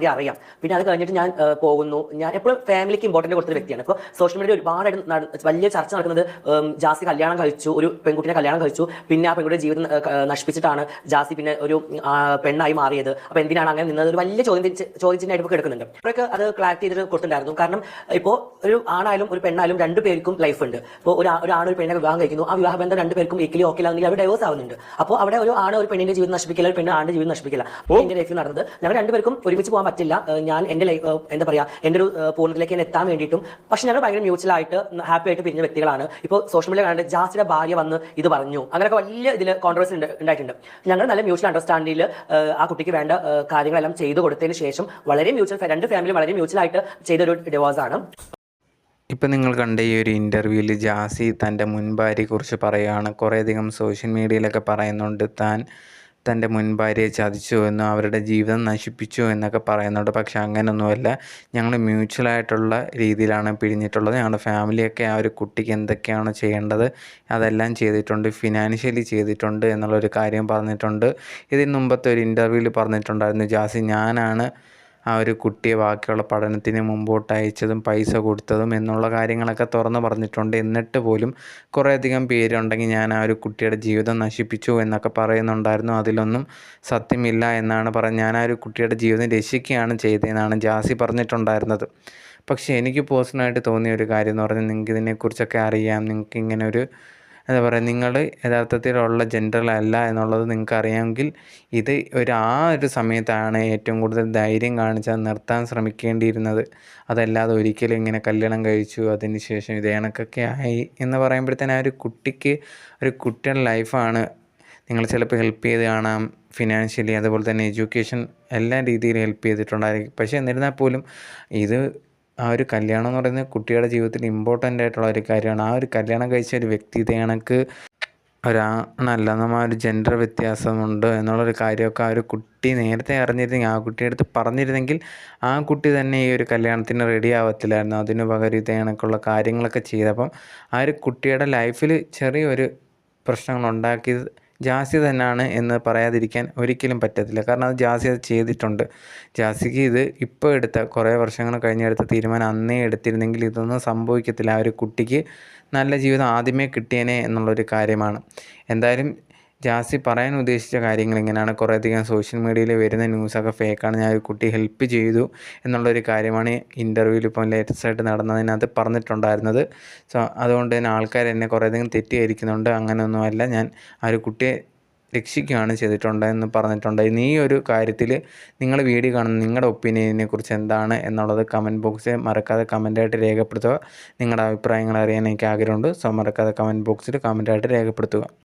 അറിയാം. പിന്നെ അത് കഴിഞ്ഞിട്ട് ഞാൻ പോകുന്നു. ഞാൻ എപ്പോഴും ഫാമിലിക്ക് ഇമ്പോർട്ടന്റ് കൊടുത്തൊരു വ്യക്തിയാണ്. ഇപ്പോൾ സോഷ്യൽ മീഡിയയിൽ ഒരുപാടായിട്ട് വലിയ ചർച്ച നടക്കുന്നത് ജാസി കല്യാണം കഴിച്ചു, ഒരു പെൺകുട്ടിനെ കല്യാണം കഴിച്ചു, പിന്നെ ആ പെൺകുട്ടിയുടെ ജീവിതം നശിപ്പിച്ചിട്ടാണ് ജാസി പിന്നെ ഒരു പെണ്ണായി മാറിയത്. അപ്പോൾ എന്തിനാണ് അങ്ങനെ നിന്നത്? ഒരു വലിയ ചോദ്യചിഹ്നമായിട്ട് ഇപ്പോൾ കിടക്കുന്നുണ്ട്. അവരൊക്കെ അത് ക്ലാരിറ്റി ചെയ്തിട്ട് കൊടുത്തിട്ടുണ്ടായിരുന്നു. കാരണം ഇപ്പോൾ ഒരു ആണായാലും ഒരു പെണ്ണായാലും രണ്ടു പേർക്കും ലൈഫ് ഉണ്ട്. ഇപ്പോൾ ഒരു ആൺ ഒരു പെണ്ണിനെ വിവാഹം കഴിക്കുന്നു, ആ വിവാഹ ബന്ധം രണ്ടുപേർക്കും ഈക്വലി ഓക്കെ ആണെങ്കിൽ അവർ ഡൈവോഴ്സ് ആവുന്നുണ്ട്. അപ്പോൾ അവിടെ ഒരു ആണ് ഒരു പെണ്ണിന്റെ ജീവിതം നശിപ്പിക്കില്ല, ഒരു പെണ്ണ് ആണിന്റെ ജീവിതം നശിപ്പിക്കില്ല. എന്റെ ലൈഫിൽ നടന്നത് ഞങ്ങൾ രണ്ടുപേർക്കും ഒരുമിച്ച് പോകാൻ പറ്റില്ല. ഞാൻ എന്റെ ലൈഫ് എന്താ പറയാ, എന്റെ ഒരു പൂർണ്ണത്തിലേക്ക് ഞാൻ എത്താൻ വേണ്ടിയിട്ടും, പക്ഷെ ഞങ്ങൾ ഭയങ്കര മ്യൂച്വൽ ആയിട്ട് ഹാപ്പി ആയിട്ട് പിരിഞ്ഞ വ്യക്തികളാണ്. ഇപ്പോൾ സോഷ്യൽ മീഡിയ കണ്ട് ജാസിയുടെ ഭാര്യ വന്ന് ഇത് പറഞ്ഞു, അങ്ങനെയൊക്കെ വലിയ ഇതിൽ കോൺട്രവേഴ്സി ഉണ്ടായിട്ടുണ്ട്. ഞങ്ങൾ നല്ല മ്യൂച്വൽ അണ്ടർസ്റ്റാൻഡിങ്ങിൽ ആ കുട്ടിക്ക് വേണ്ട കാര്യങ്ങളെല്ലാം ചെയ്തു കൊടുത്തതിന് ശേഷം വളരെ മ്യൂച്വൽ, രണ്ട് ഫാമിലി വളരെ മ്യൂച്വൽ ആയിട്ട് ചെയ്തൊരു ഡിവോഴ്സ് ആണ്. ഇപ്പം നിങ്ങൾ കണ്ട ഈ ഒരു ഇൻ്റർവ്യൂവിൽ ജാസി തൻ്റെ മുൻ ഭാര്യയെക്കുറിച്ച് പറയുകയാണ്. കുറേയധികം സോഷ്യൽ മീഡിയയിലൊക്കെ പറയുന്നുണ്ട് തൻ്റെ മുൻ ഭാര്യയെ ചതിച്ചു എന്നും അവരുടെ ജീവിതം നശിപ്പിച്ചു എന്നൊക്കെ പറയുന്നുണ്ട്. പക്ഷെ അങ്ങനെയൊന്നുമല്ല, ഞങ്ങൾ മ്യൂച്വലായിട്ടുള്ള രീതിയിലാണ് പിരിഞ്ഞിട്ടുള്ളത്. ഞങ്ങളുടെ ഫാമിലിയൊക്കെ ആ ഒരു കുട്ടിക്ക് എന്തൊക്കെയാണ് ചെയ്യേണ്ടത് അതെല്ലാം ചെയ്തിട്ടുണ്ട്, ഫിനാൻഷ്യലി ചെയ്തിട്ടുണ്ട് എന്നുള്ളൊരു കാര്യം പറഞ്ഞിട്ടുണ്ട്. ഇതിന് മുമ്പത്തെ ഒരു ഇൻ്റർവ്യൂവിൽ പറഞ്ഞിട്ടുണ്ടായിരുന്നു ജാസി, ഞാനാണ് ആ ഒരു കുട്ടിയെ ബാക്കിയുള്ള പഠനത്തിന് മുമ്പോട്ട് അയച്ചതും പൈസ കൊടുത്തതും എന്നുള്ള കാര്യങ്ങളൊക്കെ തുറന്ന് പറഞ്ഞിട്ടുണ്ട്. എന്നിട്ട് പോലും കുറേയധികം പേരുണ്ടെങ്കിൽ ഞാൻ ആ ഒരു കുട്ടിയുടെ ജീവിതം നശിപ്പിച്ചു എന്നൊക്കെ പറയുന്നുണ്ടായിരുന്നു. അതിലൊന്നും സത്യമില്ല എന്നാണ് ഞാൻ ആ ഒരു കുട്ടിയുടെ ജീവിതം രക്ഷിക്കുകയാണ് ചെയ്തതെന്നാണ് ജാസി പറഞ്ഞിട്ടുണ്ടായിരുന്നത്. പക്ഷേ എനിക്ക് പേഴ്സണലായിട്ട് തോന്നിയ ഒരു കാര്യം എന്ന് പറഞ്ഞാൽ, നിങ്ങൾക്ക് ഇതിനെക്കുറിച്ചൊക്കെ അറിയാം, നിങ്ങൾക്ക് ഇങ്ങനെ ഒരു എന്താ പറയുക, നിങ്ങൾ യഥാർത്ഥത്തിലുള്ള ജെൻഡറിലല്ല എന്നുള്ളത് നിങ്ങൾക്ക് അറിയാമെങ്കിൽ ഇത് ആ ഒരു സമയത്താണ് ഏറ്റവും കൂടുതൽ ധൈര്യം കാണിച്ചാൽ നിർത്താൻ ശ്രമിക്കേണ്ടിയിരുന്നത്. അതല്ലാതെ ഒരിക്കലും ഇങ്ങനെ കല്യാണം കഴിച്ചു അതിന് ശേഷം ഇതേ കണക്കൊക്കെ ആയി എന്ന് പറയുമ്പോഴത്തേന് ആ ഒരു കുട്ടിയുടെ ലൈഫാണ്. നിങ്ങൾ ചിലപ്പോൾ ഹെൽപ്പ് ചെയ്ത് കാണാം, ഫിനാൻഷ്യലി, അതുപോലെ തന്നെ എഡ്യൂക്കേഷൻ, എല്ലാ രീതിയിലും ഹെൽപ്പ് ചെയ്തിട്ടുണ്ടായിരിക്കും. പക്ഷേ എന്നിരുന്നാൽ പോലും ഇത് ആ ഒരു കല്യാണം എന്ന് പറയുന്നത് കുട്ടിയുടെ ജീവിതത്തിൽ ഇമ്പോർട്ടൻ്റ് ആയിട്ടുള്ള ഒരു കാര്യമാണ്. ആ ഒരു കല്യാണം കഴിച്ച ഒരു വ്യക്തി ഇതേ കണക്ക് ഒരാണല്ല, നമ്മൾ ആ ഒരു ജെൻഡർ വ്യത്യാസമുണ്ട് എന്നുള്ളൊരു കാര്യമൊക്കെ ആ ഒരു കുട്ടി നേരത്തെ അറിഞ്ഞിരുന്നെങ്കിൽ, ആ കുട്ടിയുടെ അടുത്ത് പറഞ്ഞിരുന്നെങ്കിൽ ആ കുട്ടി തന്നെ ഈ ഒരു കല്യാണത്തിന് റെഡി ആവത്തില്ലായിരുന്നു. അതിനു പകരം ഇതേ കണക്കുള്ള കാര്യങ്ങളൊക്കെ ചെയ്തപ്പം ആ ഒരു കുട്ടിയുടെ ലൈഫിൽ ചെറിയൊരു പ്രശ്നങ്ങളുണ്ടാക്കിയത് ജാസി തന്നെയാണ് എന്ന് പറയാതിരിക്കാൻ ഒരിക്കലും പറ്റത്തില്ല. കാരണം അത് ജാസി അത് ചെയ്തിട്ടുണ്ട്. ജാസിക്ക് ഇത് ഇപ്പോൾ എടുത്ത കുറേ വർഷങ്ങൾ കഴിഞ്ഞെടുത്ത തീരുമാനം അന്നേ എടുത്തിരുന്നെങ്കിൽ ഇതൊന്നും സംഭവിക്കത്തില്ല. ആ ഒരു കുട്ടിക്ക് നല്ല ജീവിതം ആദ്യമേ കിട്ടിയേനെ എന്നുള്ളൊരു കാര്യമാണ്. എന്തായാലും ജാസി പറയാൻ ഉദ്ദേശിച്ച കാര്യങ്ങൾ ഇങ്ങനെയാണ്. കുറേയധികം സോഷ്യൽ മീഡിയയിൽ വരുന്ന ന്യൂസൊക്കെ ഫേക്കാണ്. ഞാൻ ഒരു കുട്ടി ഹെൽപ്പ് ചെയ്തു എന്നുള്ളൊരു കാര്യമാണ് ഇൻ്റർവ്യൂവിൽ ഇപ്പം ലേറ്റസ്റ്റ് ആയിട്ട് നടന്നതിനകത്ത് പറഞ്ഞിട്ടുണ്ടായിരുന്നത്. സോ അതുകൊണ്ട് തന്നെ ആൾക്കാർ എന്നെ കുറേയധികം തെറ്റിദ്ധരിക്കുന്നുണ്ട്. അങ്ങനെയൊന്നുമല്ല, ഞാൻ ആ ഒരു കുട്ടിയെ രക്ഷിക്കുകയാണ് ചെയ്തിട്ടുണ്ട് എന്ന് പറഞ്ഞിട്ടുണ്ട്. ഇനി ഈ ഒരു കാര്യത്തിൽ നിങ്ങൾ വീഡിയോ കാണുന്ന നിങ്ങളുടെ ഒപ്പീനിയനെ കുറിച്ച് എന്താണ് എന്നുള്ളത് കമൻറ്റ് ബോക്സിൽ മറക്കാതെ കമൻറ്റായിട്ട് രേഖപ്പെടുത്തുക. നിങ്ങളുടെ അഭിപ്രായങ്ങൾ അറിയാൻ എനിക്ക് ആഗ്രഹമുണ്ട്. സോ മറക്കാതെ കമൻറ്റ് ബോക്സിൽ കമൻറ്റായിട്ട് രേഖപ്പെടുത്തുക.